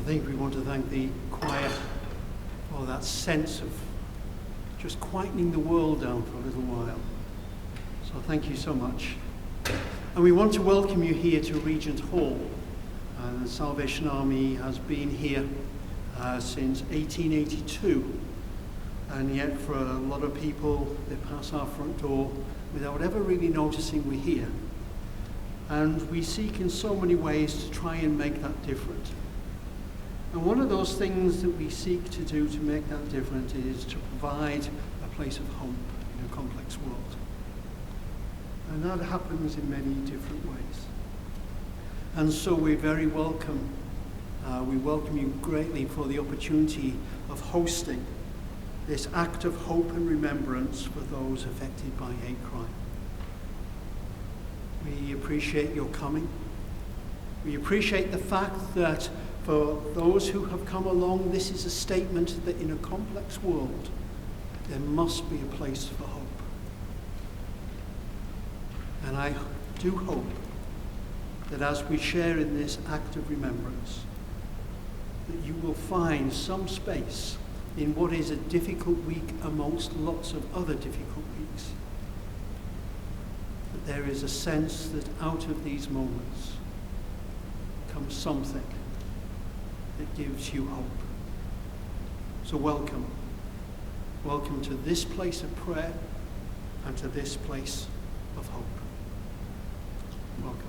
think we want to thank the choir for that sense of just quietening the world down for a little while. So thank you so much. And we want to welcome you here to Regent Hall. The Salvation Army has been here since 1882. And yet for a lot of people, they pass our front door without ever really noticing we're here. And we seek in so many ways to try and make that different. And one of those things that we seek to do to make that different is to provide a place of hope in a complex world. And that happens in many different ways. And so we're very welcome. We welcome you greatly for the opportunity of hosting this act of hope and remembrance for those affected by hate crime. We appreciate your coming. We appreciate the fact that for those who have come along, this is a statement that in a complex world, there must be a place for hope. And I do hope that as we share in this act of remembrance, that you will find some space in what is a difficult week amongst lots of other difficult weeks. That there is a sense that out of these moments comes something that gives you hope. So welcome. Welcome to this place of prayer and to this place of hope. Welcome.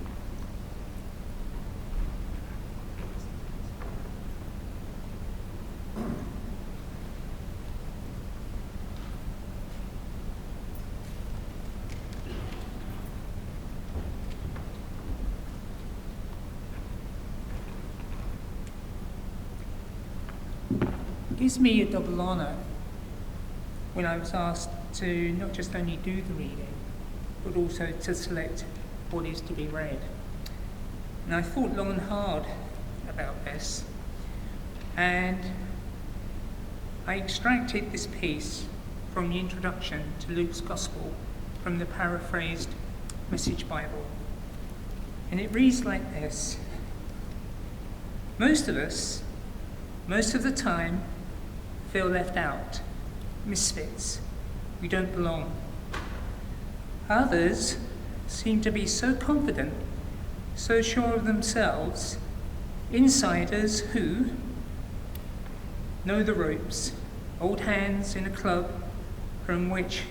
It gives me a double honour when I was asked to not just only do the reading, but also to select what is to be read. And I thought long and hard about this, and I extracted this piece from the introduction to Luke's Gospel from the paraphrased Message Bible. And it reads like this: most of us, most of the time, feel left out, misfits, we don't belong. Others seem to be so confident, so sure of themselves, insiders who know the ropes, old hands in a club from which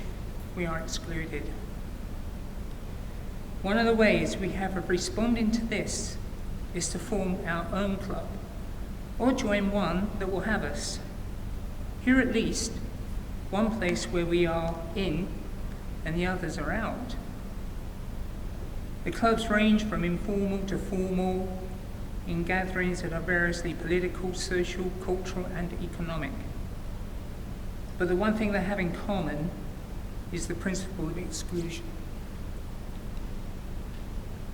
we are excluded. One of the ways we have of responding to this is to form our own club, or join one that will have us. Here at least, one place where we are in and the others are out. The clubs range from informal to formal, in gatherings that are variously political, social, cultural, and economic. But the one thing they have in common is the principle of exclusion.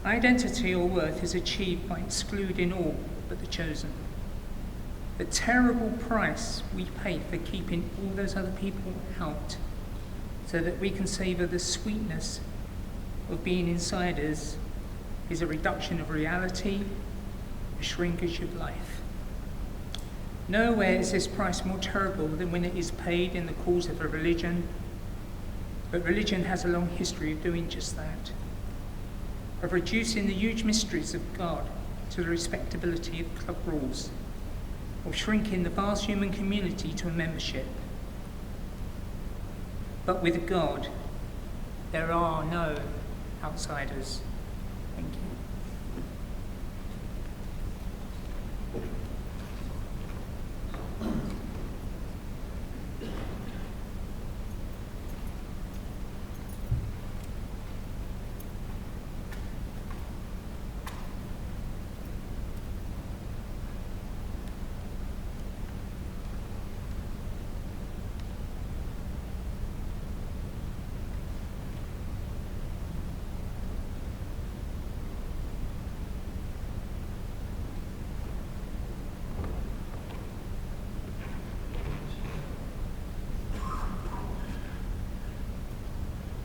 Identity or worth is achieved by excluding all but the chosen. The terrible price we pay for keeping all those other people out so that we can savour the sweetness of being insiders is a reduction of reality, a shrinkage of life. Nowhere is this price more terrible than when it is paid in the cause of a religion, but religion has a long history of doing just that, of reducing the huge mysteries of God to the respectability of club rules, of shrinking the vast human community to a membership. But with God, there are no outsiders. Thank you.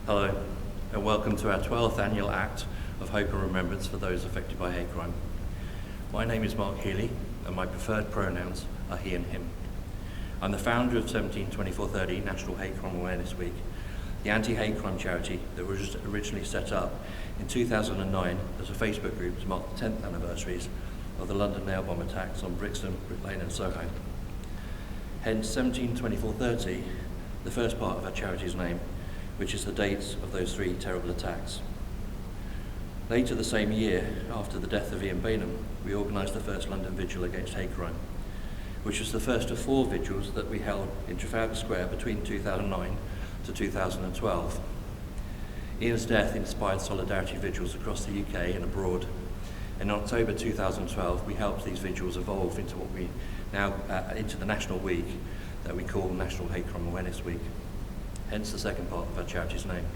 Hello, and welcome to our 12th annual Act of Hope and Remembrance for those affected by hate crime. My name is Mark Healy, and my preferred pronouns are he and him. I'm the founder of 172430 National Hate Crime Awareness Week, the anti-hate crime charity that was originally set up in 2009 as a Facebook group to mark the 10th anniversaries of the London nail bomb attacks on Brixton, Brick Lane and Soho. Hence 172430, the first part of our charity's name, which is the dates of those 3 terrible attacks. Later the same year, after the death of Ian Bainham, we organised the first London Vigil against hate crime, which was the first of 4 vigils that we held in Trafalgar Square between 2009 to 2012. Ian's death inspired solidarity vigils across the UK and abroad. In October 2012, we helped these vigils evolve into what we now, into the National Week that we call National Hate Crime Awareness Week, hence the second part of our charity's name.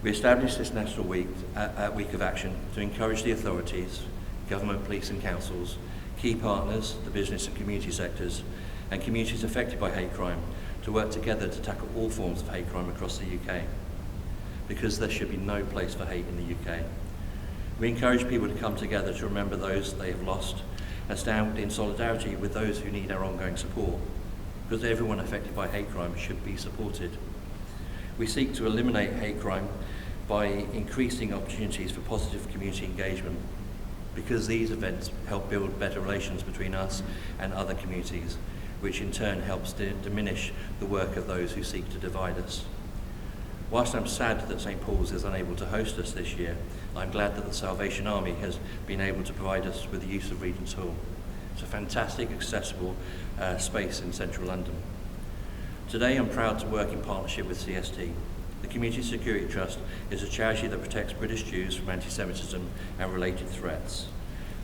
We established this National Week of Action to encourage the authorities, government, police and councils, key partners, the business and community sectors, and communities affected by hate crime to work together to tackle all forms of hate crime across the UK, because there should be no place for hate in the UK. We encourage people to come together to remember those they have lost and stand in solidarity with those who need our ongoing support, because everyone affected by hate crime should be supported. We seek to eliminate hate crime by increasing opportunities for positive community engagement, because these events help build better relations between us and other communities, which in turn helps to diminish the work of those who seek to divide us. Whilst I'm sad that St Paul's is unable to host us this year, I'm glad that the Salvation Army has been able to provide us with the use of Regent's Hall. It's a fantastic, accessible space in central London. Today I'm proud to work in partnership with CST. The Community Security Trust is a charity that protects British Jews from anti-Semitism and related threats.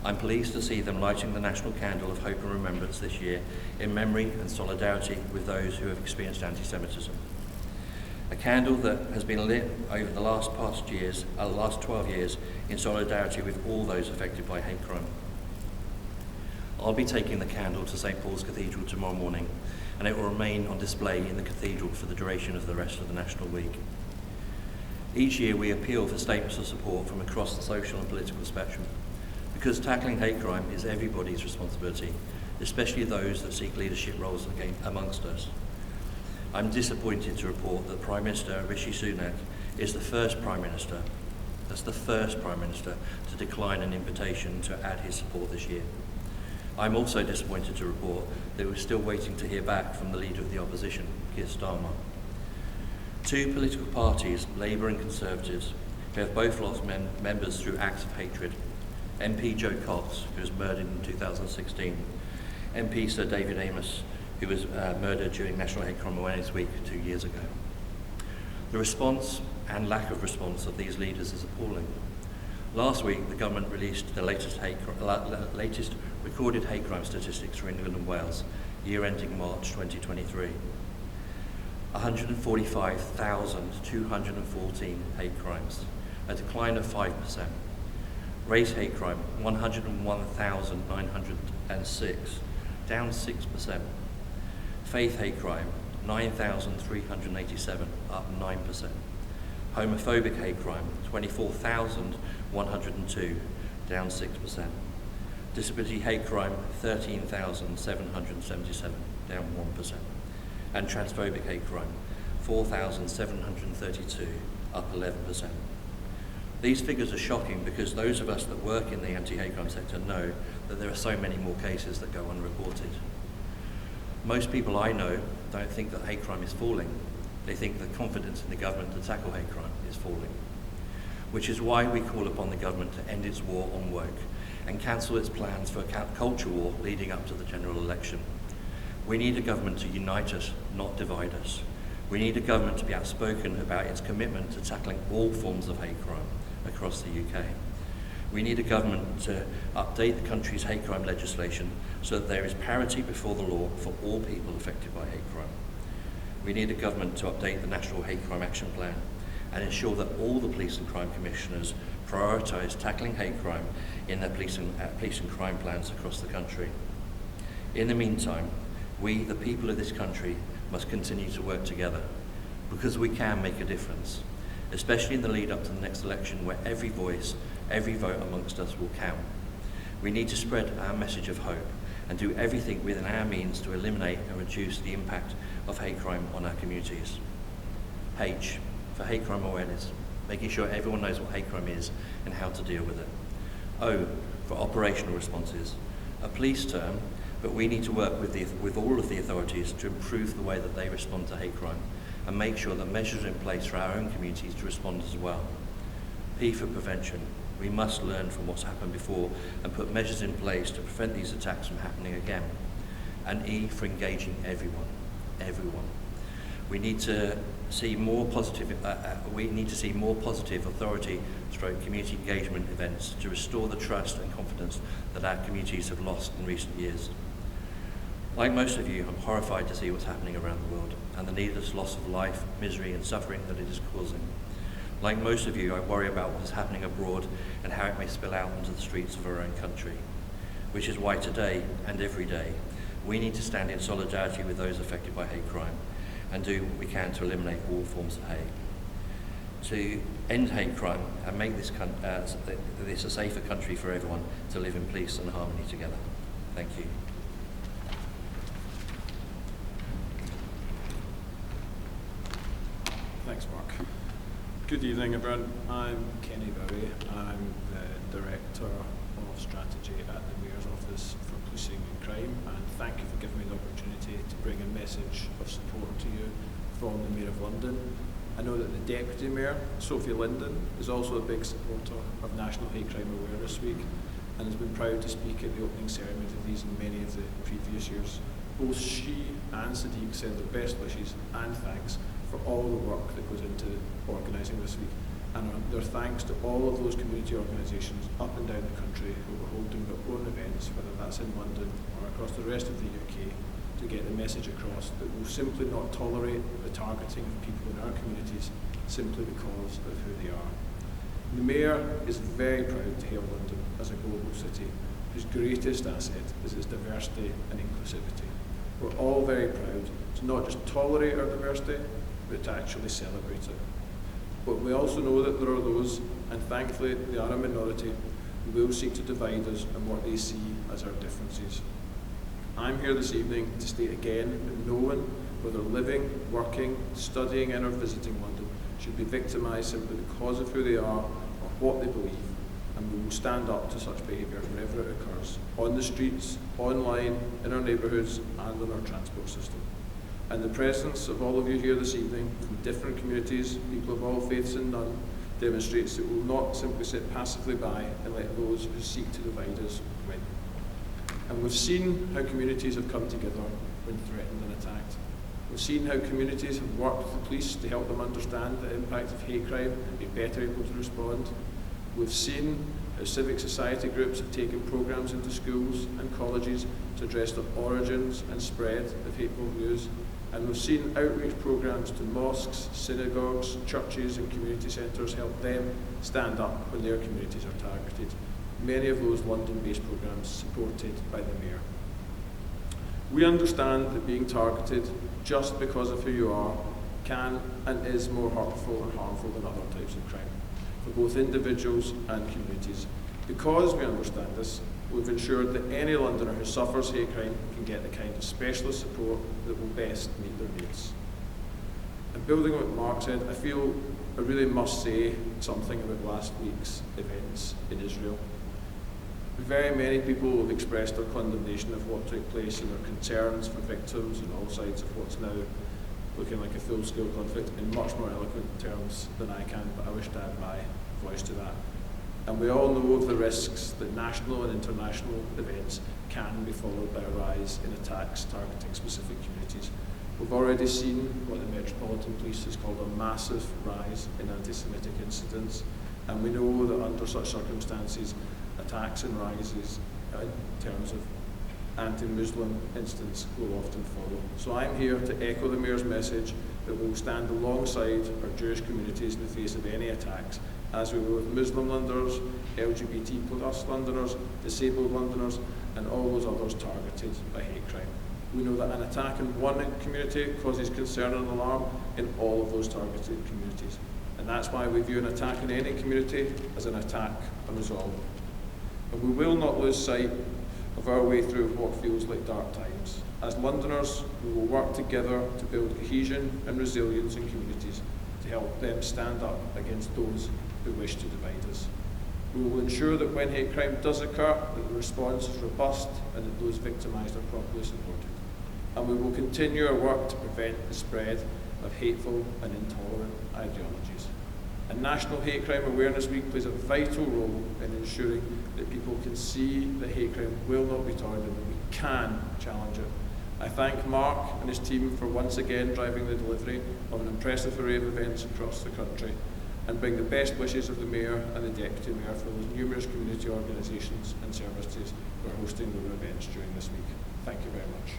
I'm pleased to see them lighting the national candle of hope and remembrance this year in memory and solidarity with those who have experienced anti-Semitism. A candle that has been lit over the last 12 years in solidarity with all those affected by hate crime. I'll be taking the candle to St Paul's Cathedral tomorrow morning, and it will remain on display in the cathedral for the duration of the rest of the National Week. Each year we appeal for statements of support from across the social and political spectrum, because tackling hate crime is everybody's responsibility, especially those that seek leadership roles amongst us. I'm disappointed to report that Prime Minister Rishi Sunak is the first Prime Minister to decline an invitation to add his support this year. I'm also disappointed to report that we're still waiting to hear back from the Leader of the Opposition, Keir Starmer. 2 political parties, Labour and Conservatives, who have both lost members through acts of hatred. MP Joe Cox, who was murdered in 2016, MP Sir David Amos, who was murdered during National Hate Crime Awareness Week 2 years ago. The response and lack of response of these leaders is appalling. Last week, the government released the latest recorded hate crime statistics for England and Wales, year ending March 2023. 145,214 hate crimes, a decline of 5%. Race hate crime, 101,906, down 6%. Faith hate crime, 9,387, up 9%. Homophobic hate crime, 24,102, down 6%. Disability hate crime, 13,777, down 1%. And transphobic hate crime, 4,732, up 11%. These figures are shocking because those of us that work in the anti-hate crime sector know that there are so many more cases that go unreported. Most people I know don't think that hate crime is falling. They think that confidence in the government to tackle hate crime is falling, which is why we call upon the government to end its war on woke and cancel its plans for a culture war leading up to the general election. We need a government to unite us, not divide us. We need a government to be outspoken about its commitment to tackling all forms of hate crime across the UK. We need a government to update the country's hate crime legislation so that there is parity before the law for all people affected by hate crime. We need a government to update the National Hate Crime Action Plan and ensure that all the police and crime commissioners prioritise tackling hate crime in their police and crime plans across the country. In the meantime, we, the people of this country, must continue to work together, because we can make a difference, especially in the lead up to the next election, where every voice, every vote amongst us will count. We need to spread our message of hope and do everything within our means to eliminate and reduce the impact of hate crime on our communities. H, for hate crime awareness, making sure everyone knows what hate crime is and how to deal with it. O, for operational responses, a police term, but we need to work with all of the authorities to improve the way that they respond to hate crime and make sure that measures are in place for our own communities to respond as well. P, for prevention. We must learn from what's happened before and put measures in place to prevent these attacks from happening again. And E, for engaging everyone. We need to see more positive authority/community engagement events to restore the trust and confidence that our communities have lost in recent years. Like most of you, I'm horrified to see what's happening around the world and the needless loss of life, misery and suffering that it is causing. Like most of you, I worry about what is happening abroad and how it may spill out into the streets of our own country, which is why today and every day we need to stand in solidarity with those affected by hate crime and do what we can to eliminate all forms of hate. To end hate crime and make this a safer country for everyone to live in peace and harmony together. Thank you. Thanks, Mark. Good evening, everyone. I'm Kenny Bowie. I'm the Director of Strategy at the Mayor's Office for Policing and Crime, and thank you for giving me the opportunity to bring a message of support to you from the Mayor of London. I know that the Deputy Mayor, Sophie Linden, is also a big supporter of National Hate Crime Awareness Week and has been proud to speak at the opening ceremony of these in many of the previous years. Both she and Sadiq send their best wishes and thanks for all the work that goes into organising this week, and their thanks to all of those community organisations up and down the country who are holding their own events, whether that's in London or across the rest of the UK, to get the message across that we'll simply not tolerate the targeting of people in our communities simply because of who they are. The Mayor is very proud to hail London as a global city whose greatest asset is its diversity and inclusivity. We're all very proud to not just tolerate our diversity, but to actually celebrate it. But we also know that there are those, and thankfully they are a minority, who will seek to divide us and what they see as our differences. I'm here this evening to state again that no one, whether living, working, studying in or visiting London, should be victimised simply because of who they are or what they believe, and we will stand up to such behaviour wherever it occurs, on the streets, online, in our neighbourhoods and in our transport system. And the presence of all of you here this evening from different communities, people of all faiths and none, demonstrates that we will not simply sit passively by and let those who seek to divide us win. And we've seen how communities have come together when threatened and attacked. We've seen how communities have worked with the police to help them understand the impact of hate crime and be better able to respond. We've seen how civic society groups have taken programmes into schools and colleges to address the origins and spread of hateful views. And we've seen outreach programmes to mosques, synagogues, churches and community centres help them stand up when their communities are targeted. Many of those London-based programmes supported by the Mayor. We understand that being targeted just because of who you are can and is more hurtful and harmful than other types of crime for both individuals and communities. Because we understand this, we've ensured that any Londoner who suffers hate crime can get the kind of specialist support that will best meet their needs. And building on what Mark said, I feel I really must say something about last week's events in Israel. Very many people have expressed their condemnation of what took place and their concerns for victims on all sides of what's now looking like a full-scale conflict in much more eloquent terms than I can, but I wish to add my voice to that. And we all know of the risks that national and international events can be followed by a rise in attacks targeting specific communities. We've already seen what the Metropolitan Police has called a massive rise in anti-Semitic incidents, and we know that under such circumstances, attacks and rises in terms of anti-Muslim incidents will often follow. So I'm here to echo the Mayor's message that we will stand alongside our Jewish communities in the face of any attacks, as we will with Muslim Londoners, LGBT plus Londoners, disabled Londoners, and all those others targeted by hate crime. We know that an attack in one community causes concern and alarm in all of those targeted communities. And that's why we view an attack in any community as an attack unresolved. And we will not lose sight of our way through what feels like dark times. As Londoners, we will work together to build cohesion and resilience in communities to help them stand up against those who wish to divide us. We will ensure that when hate crime does occur, that the response is robust and that those victimised are properly supported. And we will continue our work to prevent the spread of hateful and intolerant ideologies. And National Hate Crime Awareness Week plays a vital role in ensuring that people can see that hate crime will not be tolerated and that we can challenge it. I thank Mark and his team for once again driving the delivery of an impressive array of events across the country, and bring the best wishes of the Mayor and the Deputy Mayor for those numerous community organisations and services who are hosting their events during this week. Thank you very much.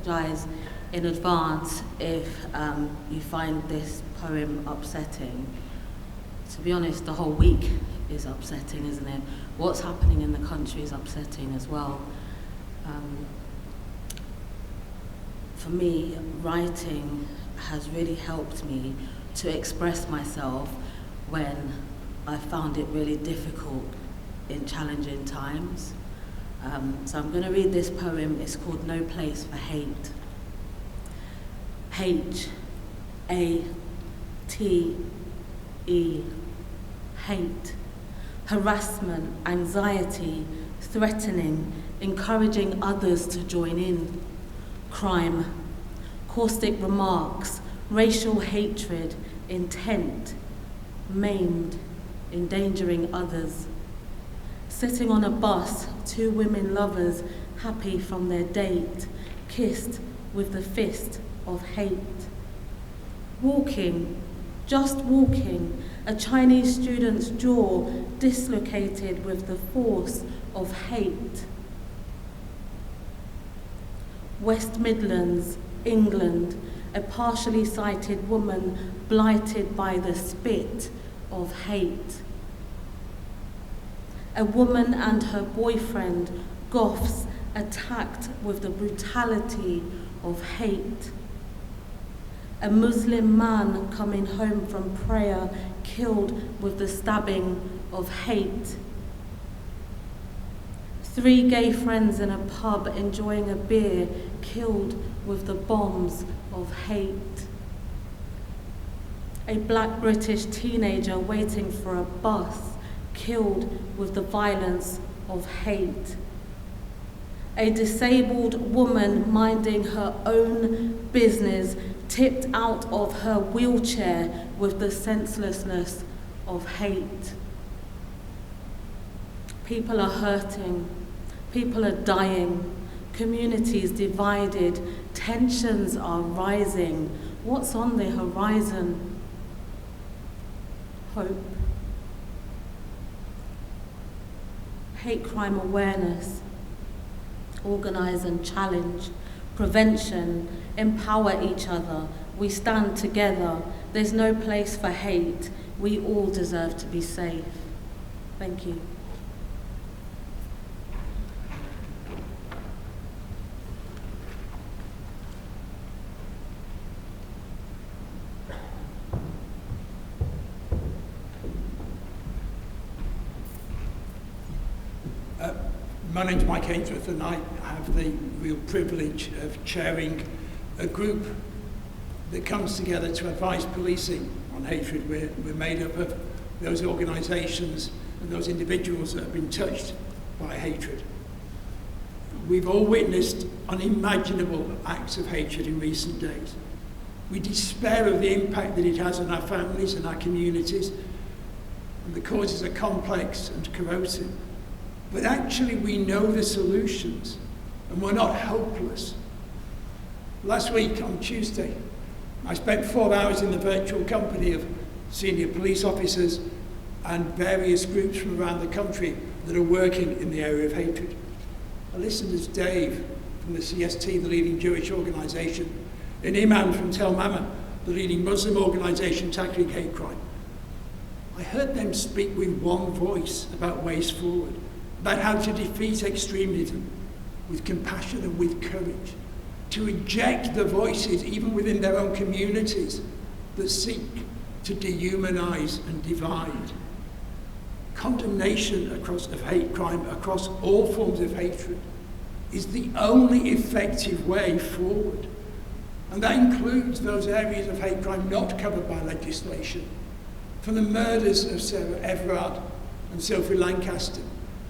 apologise in advance if you find this poem upsetting. To be honest, the whole week is upsetting, isn't it? What's happening in the country is upsetting as well. For me, writing has really helped me to express myself when I found it really difficult in challenging times. So I'm going to read this poem. It's called No Place for Hate. H-A-T-E, hate. Harassment, anxiety, threatening, encouraging others to join in. Crime, caustic remarks, racial hatred, intent, maimed, endangering others. Sitting on a bus, two women lovers, happy from their date, kissed with the fist of hate. Walking, just walking, a Chinese student's jaw dislocated with the force of hate. West Midlands, England, a partially sighted woman blighted by the spit of hate. A woman and her boyfriend, Geoffs, attacked with the brutality of hate. A Muslim man coming home from prayer, killed with the stabbing of hate. 3 gay friends in a pub enjoying a beer, killed with the bombs of hate. A black British teenager waiting for a bus, killed with the violence of hate. A disabled woman minding her own business, tipped out of her wheelchair with the senselessness of hate. People are hurting, people are dying, communities divided, tensions are rising. What's on the horizon? Hope. Hate crime awareness, organise and challenge, prevention, empower each other. We stand together. There's no place for hate. We all deserve to be safe. Thank you. My name's Mike Ainsworth, and I have the real privilege of chairing a group that comes together to advise policing on hatred. We're made up of those organisations and those individuals that have been touched by hatred. We've all witnessed unimaginable acts of hatred in recent days. We despair of the impact that it has on our families and our communities, and the causes are complex and corrosive. But actually we know the solutions, and we're not hopeless. Last week on Tuesday, I spent 4 hours in the virtual company of senior police officers and various groups from around the country that are working in the area of hatred. I listened as Dave from the CST, the leading Jewish organisation, and Iman from Tel Mama, the leading Muslim organisation tackling hate crime. I heard them speak with one voice about ways forward, about how to defeat extremism with compassion and with courage, to reject the voices, even within their own communities, that seek to dehumanise and divide. Condemnation of hate crime across all forms of hatred is the only effective way forward. And that includes those areas of hate crime not covered by legislation. From the murders of Sarah Everard and Sophie Lancaster,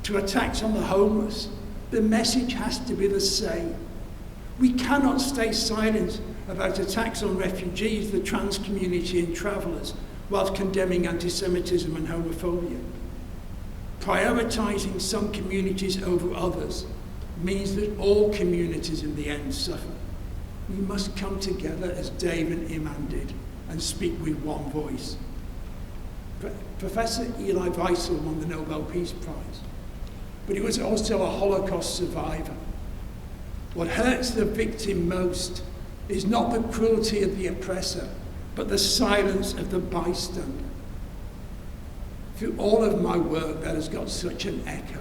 to attacks on the homeless, the message has to be the same. We cannot stay silent about attacks on refugees, the trans community and travellers, whilst condemning anti-Semitism and homophobia. Prioritising some communities over others means that all communities in the end suffer. We must come together as Dave and Iman did and speak with one voice. Professor Eli Wiesel won the Nobel Peace Prize, but he was also a Holocaust survivor. What hurts the victim most is not the cruelty of the oppressor, but the silence of the bystander. Through all of my work, that has got such an echo.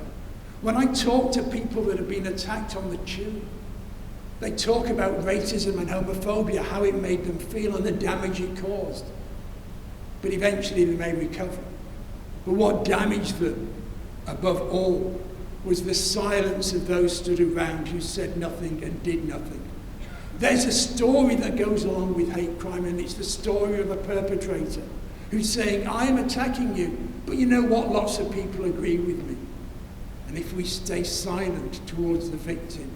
When I talk to people that have been attacked on the tube, they talk about racism and homophobia, how it made them feel and the damage it caused. But eventually they may recover. But what damaged them, above all, was the silence of those stood around who said nothing and did nothing. There's a story that goes along with hate crime, and it's the story of a perpetrator who's saying, I am attacking you, but you know what? Lots of people agree with me. And if we stay silent towards the victim,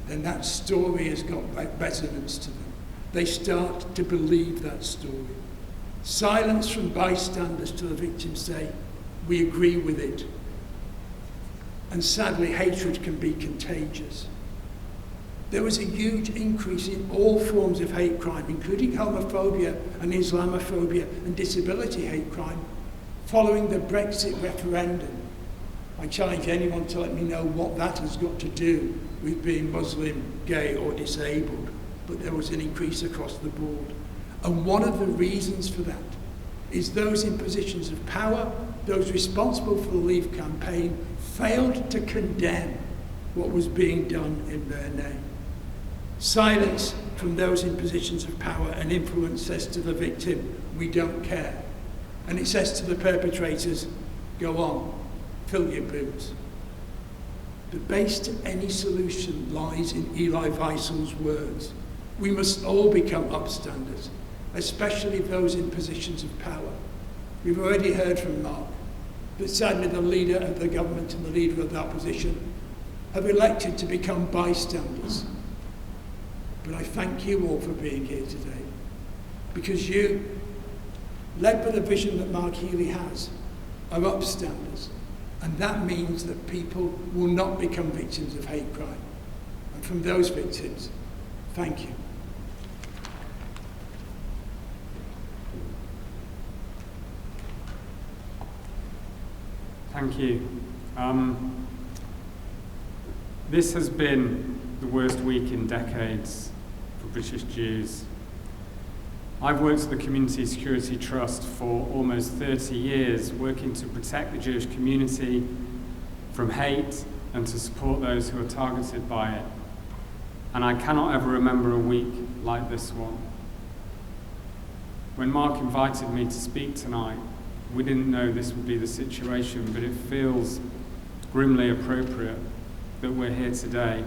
then that story has got resonance to them. They start to believe that story. Silence from bystanders to the victim say, we agree with it. And sadly, hatred can be contagious. There was a huge increase in all forms of hate crime, including homophobia and Islamophobia and disability hate crime, following the Brexit referendum. I challenge anyone to let me know what that has got to do with being Muslim, gay or disabled, but there was an increase across the board. And one of the reasons for that is those in positions of power, those responsible for the Leave campaign, failed to condemn what was being done in their name. Silence from those in positions of power and influence says to the victim, we don't care. And it says to the perpetrators, go on, fill your boots. The base to any solution lies in Eli Wiesel's words. We must all become upstanders, especially those in positions of power. We've already heard from Mark that sadly the leader of the government and the leader of the opposition have elected to become bystanders. But I thank you all for being here today, because you, led by the vision that Mark Healy has, are upstanders. And that means that people will not become victims of hate crime. And from those victims, thank you. Thank you. This has been the worst week in decades for British Jews. I've worked at the Community Security Trust for almost 30 years, working to protect the Jewish community from hate and to support those who are targeted by it. And I cannot ever remember a week like this one. When Mark invited me to speak tonight, we didn't know this would be the situation, but it feels grimly appropriate that we're here today.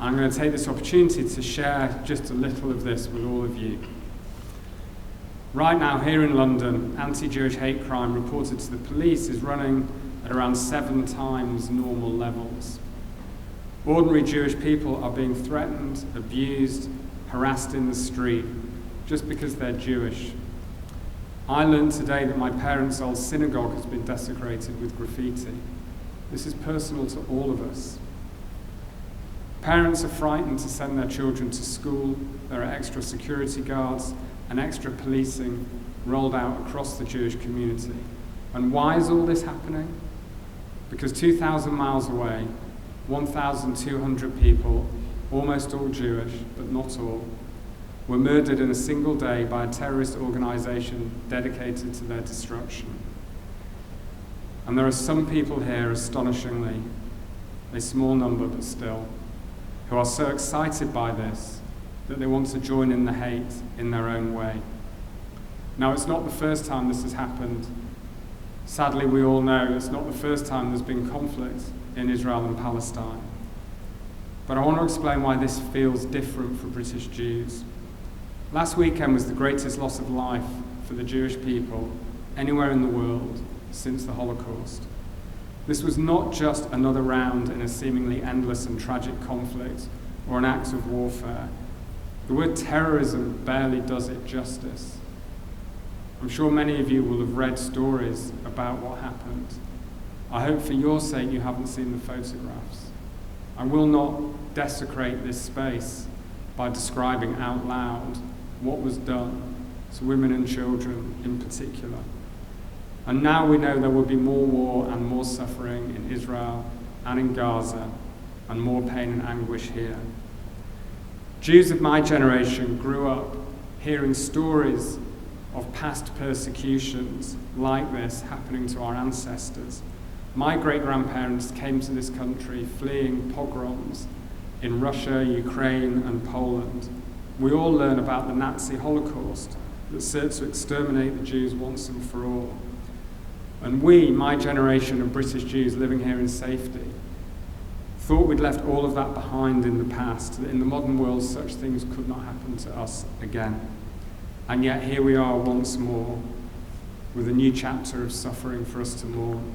I'm going to take this opportunity to share just a little of this with all of you. Right now, here in London, anti-Jewish hate crime reported to the police is running at around 7 times normal levels. Ordinary Jewish people are being threatened, abused, harassed in the street just because they're Jewish. I learned today that my parents' old synagogue has been desecrated with graffiti. This is personal to all of us. Parents are frightened to send their children to school. There are extra security guards and extra policing rolled out across the Jewish community. And why is all this happening? Because 2,000 miles away, 1,200 people, almost all Jewish, but not all, were murdered in a single day by a terrorist organization dedicated to their destruction. And there are some people here, astonishingly, a small number but still, who are so excited by this that they want to join in the hate in their own way. Now, it's not the first time this has happened. Sadly, we all know it's not the first time there's been conflict in Israel and Palestine. But I want to explain why this feels different for British Jews. Last weekend was the greatest loss of life for the Jewish people anywhere in the world since the Holocaust. This was not just another round in a seemingly endless and tragic conflict or an act of warfare. The word terrorism barely does it justice. I'm sure many of you will have read stories about what happened. I hope for your sake you haven't seen the photographs. I will not desecrate this space by describing out loud what was done to women and children in particular. And now we know there will be more war and more suffering in Israel and in Gaza, and more pain and anguish here. Jews of my generation grew up hearing stories of past persecutions like this happening to our ancestors. My great-grandparents came to this country fleeing pogroms in Russia, Ukraine, and Poland. We all learn about the Nazi Holocaust that sought to exterminate the Jews once and for all. And we, my generation of British Jews living here in safety, thought we'd left all of that behind in the past, that in the modern world such things could not happen to us again. And yet here we are once more with a new chapter of suffering for us to mourn.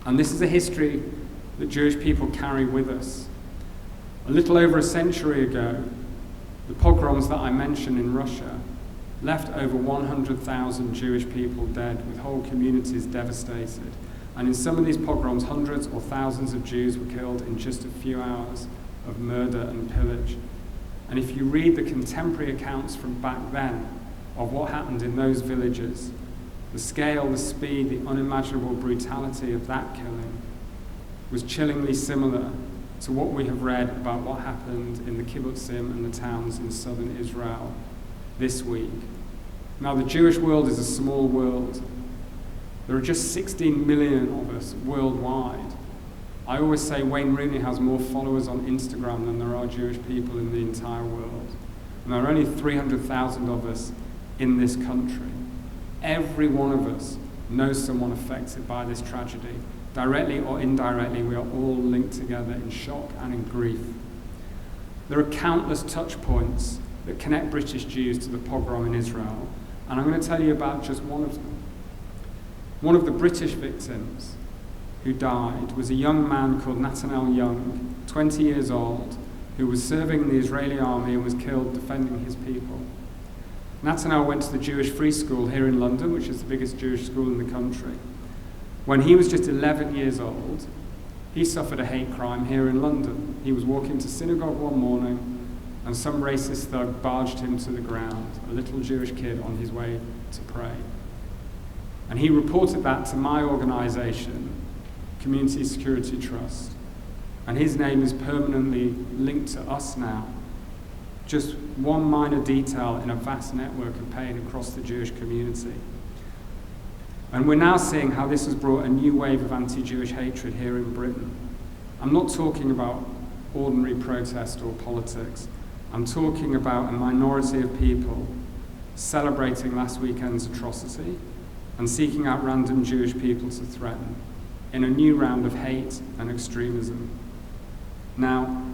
And this is a history that Jewish people carry with us. A little over a century ago, the pogroms that I mentioned in Russia left over 100,000 Jewish people dead, with whole communities devastated. And in some of these pogroms, hundreds or thousands of Jews were killed in just a few hours of murder and pillage. And if you read the contemporary accounts from back then of what happened in those villages, the scale, the speed, the unimaginable brutality of that killing was chillingly similar to what we have read about what happened in the kibbutzim and the towns in southern Israel this week. Now, the Jewish world is a small world. There are just 16 million of us worldwide. I always say Wayne Rooney has more followers on Instagram than there are Jewish people in the entire world. And there are only 300,000 of us in this country. Every one of us knows someone affected by this tragedy. Directly or indirectly, we are all linked together in shock and in grief. There are countless touch points that connect British Jews to the pogrom in Israel, and I'm going to tell you about just one of them. One of the British victims who died was a young man called NationalHCAW, 20 years old, who was serving in the Israeli army and was killed defending his people. Nathaniel went to the Jewish Free School here in London, which is the biggest Jewish school in the country. When he was just 11 years old, he suffered a hate crime here in London. He was walking to synagogue one morning, and some racist thug barged him to the ground, a little Jewish kid on his way to pray. And he reported that to my organisation, Community Security Trust. And his name is permanently linked to us now. Just one minor detail in a vast network of pain across the Jewish community. And we're now seeing how this has brought a new wave of anti-Jewish hatred here in Britain. I'm not talking about ordinary protest or politics. I'm talking about a minority of people celebrating last weekend's atrocity and seeking out random Jewish people to threaten in a new round of hate and extremism. Now,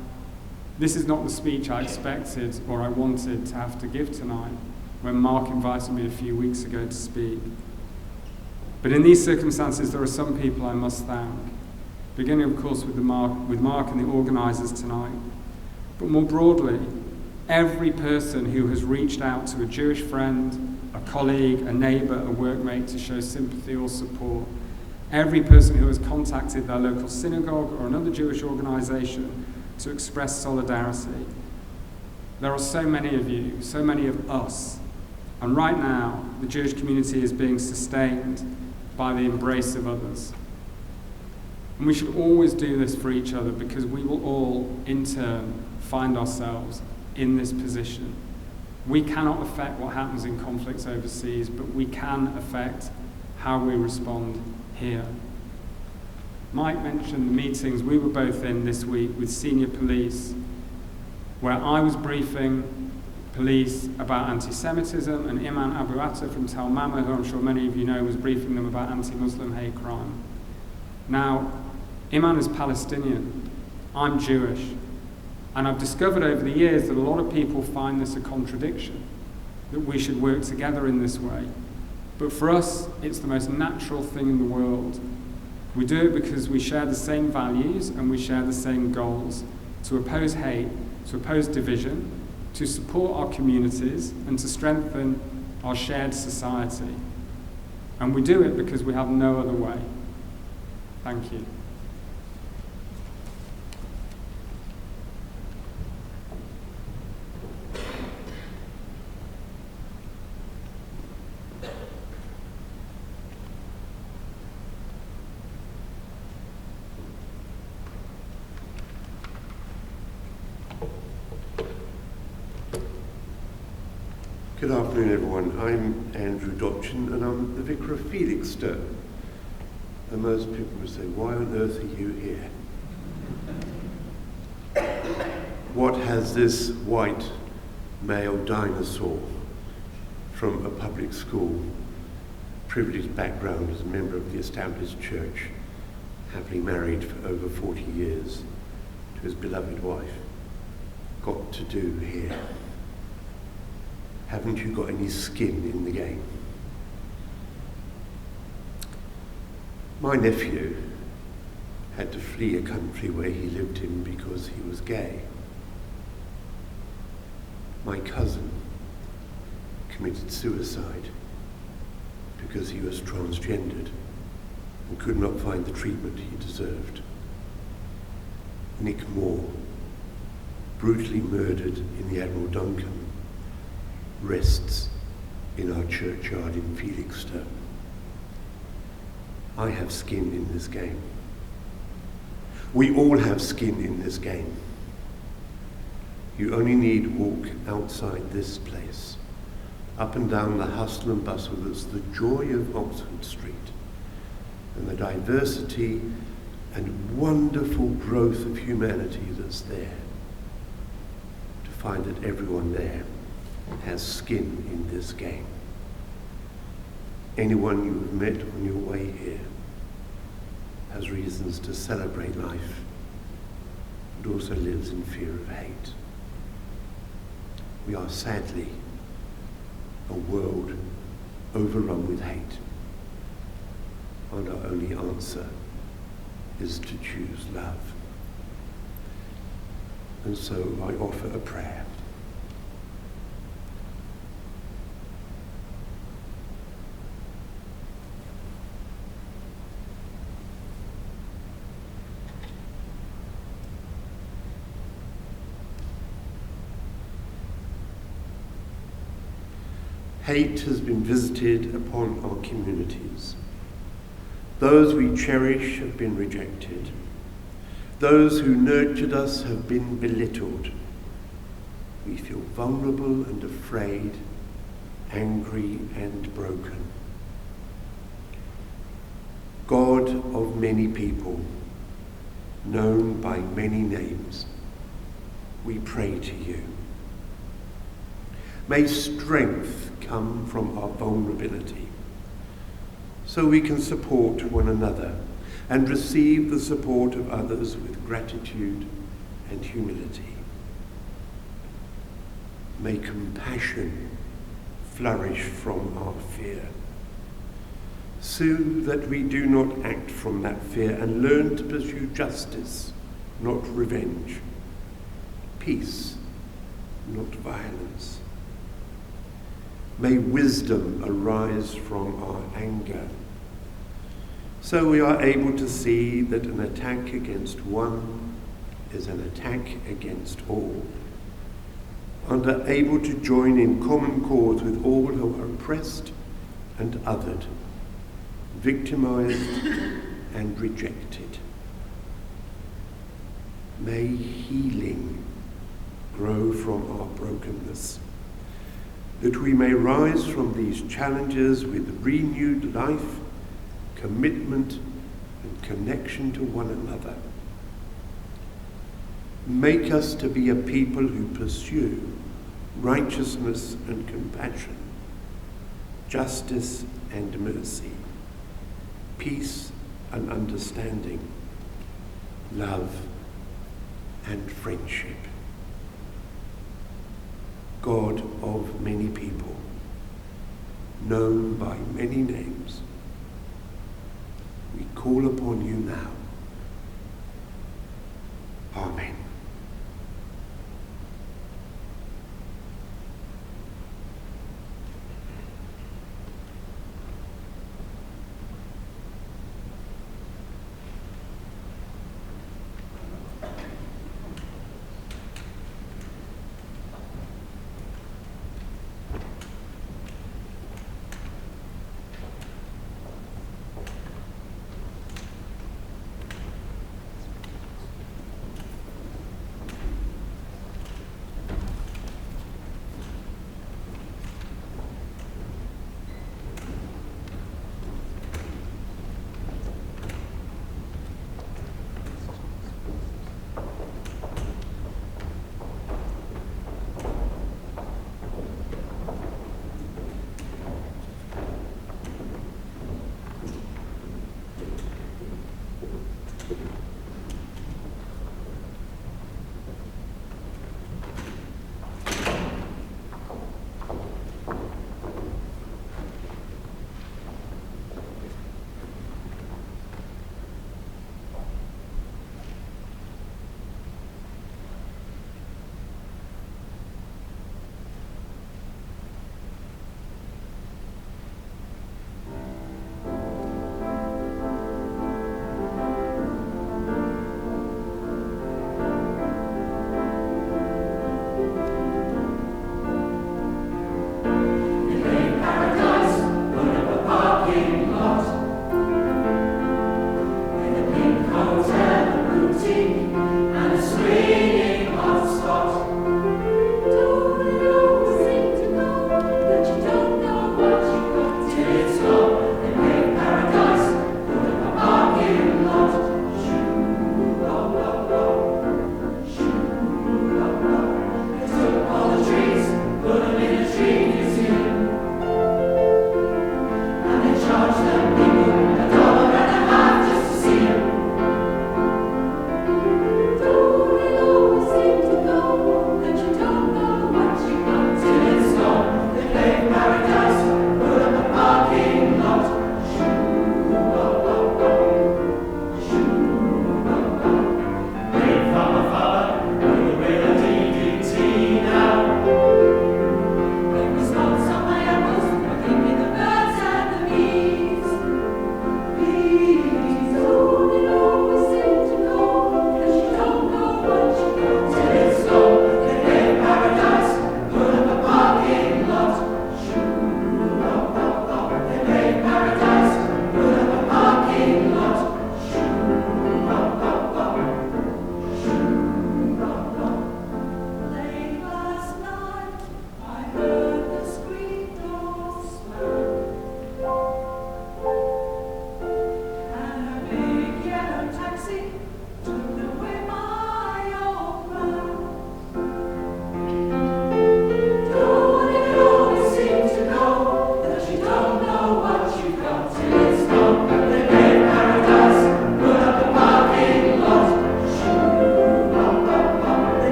this is not the speech I expected or I wanted to have to give tonight when Mark invited me a few weeks ago to speak. But in these circumstances, there are some people I must thank, beginning, of course, with Mark and the organisers tonight. But more broadly, every person who has reached out to a Jewish friend, a colleague, a neighbour, a workmate to show sympathy or support, every person who has contacted their local synagogue or another Jewish organisation to express solidarity. There are so many of you, so many of us, and right now the Jewish community is being sustained by the embrace of others. And we should always do this for each other because we will all, in turn, find ourselves in this position. We cannot affect what happens in conflicts overseas, but we can affect how we respond here. Mike mentioned the meetings we were both in this week with senior police, where I was briefing police about anti-Semitism, and Iman Abu Atta from Tel Mama, who I'm sure many of you know, was briefing them about anti-Muslim hate crime. Now, Iman is Palestinian, I'm Jewish, and I've discovered over the years that a lot of people find this a contradiction, that we should work together in this way. But for us, it's the most natural thing in the world. We do it because we share the same values and we share the same goals: to oppose hate, to oppose division, to support our communities, and to strengthen our shared society. And we do it because we have no other way. Thank you. Good afternoon, everyone. I'm Andrew Dotchin, and I'm the vicar of Felixstowe. And most people would say, why on earth are you here? What has this white male dinosaur from a public school, privileged background as a member of the established church, happily married for over 40 years to his beloved wife, got to do here? Haven't you got any skin in the game? My nephew had to flee a country where he lived in because he was gay. My cousin committed suicide because he was transgendered and could not find the treatment he deserved. Nick Moore, brutally murdered in the Admiral Duncan, rests in our churchyard in Felixstowe. I have skin in this game. We all have skin in this game. You only need walk outside this place, up and down the hustle and bustle that's the joy of Oxford Street, and the diversity and wonderful growth of humanity that's there, to find that everyone there has skin in this game. Anyone you have met on your way here has reasons to celebrate life, but also lives in fear of hate. We are sadly a world overrun with hate, and our only answer is to choose love. And so I offer a prayer. Hate has been visited upon our communities. Those we cherish have been rejected. Those who nurtured us have been belittled. We feel vulnerable and afraid, angry and broken. God of many people, known by many names, we pray to you. May strength come from our vulnerability, so we can support one another and receive the support of others with gratitude and humility. May compassion flourish from our fear, so that we do not act from that fear and learn to pursue justice, not revenge, peace, not violence. May wisdom arise from our anger, so we are able to see that an attack against one is an attack against all, and are able to join in common cause with all who are oppressed and othered, victimized and rejected. May healing grow from our brokenness, that we may rise from these challenges with renewed life, commitment, and connection to one another. Make us to be a people who pursue righteousness and compassion, justice and mercy, peace and understanding, love and friendship. God of many people, known by many names, we call upon you now. Amen.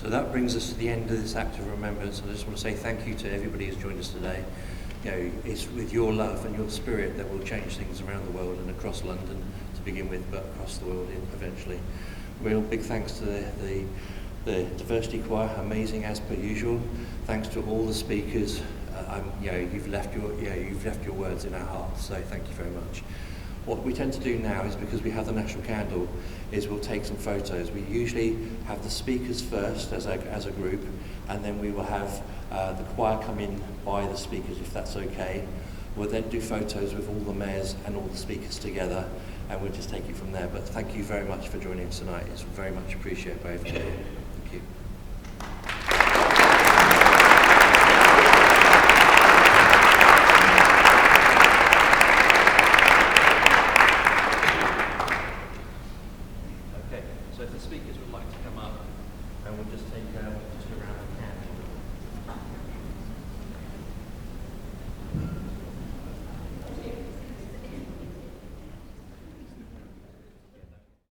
So that brings us to the end of this act of remembrance. I just want to say thank you to everybody who's joined us today. You know, it's with your love and your spirit that will change things around the world and across London to begin with, but across the world eventually. Real big thanks to the diversity choir, amazing as per usual. Thanks to all the speakers. You've left your words in our hearts, so thank you very much. What we tend to do now is, because we have the national candle, is we'll take some photos. We usually have the speakers first as a group, and then we will have the choir come in by the speakers, if that's okay. We'll then do photos with all the mayors and all the speakers together, and we'll just take it from there. But thank you very much for joining us tonight. It's very much appreciated by everybody. Thank you. Okay, so if the speakers would like to come up, and we'll just take just around the candle.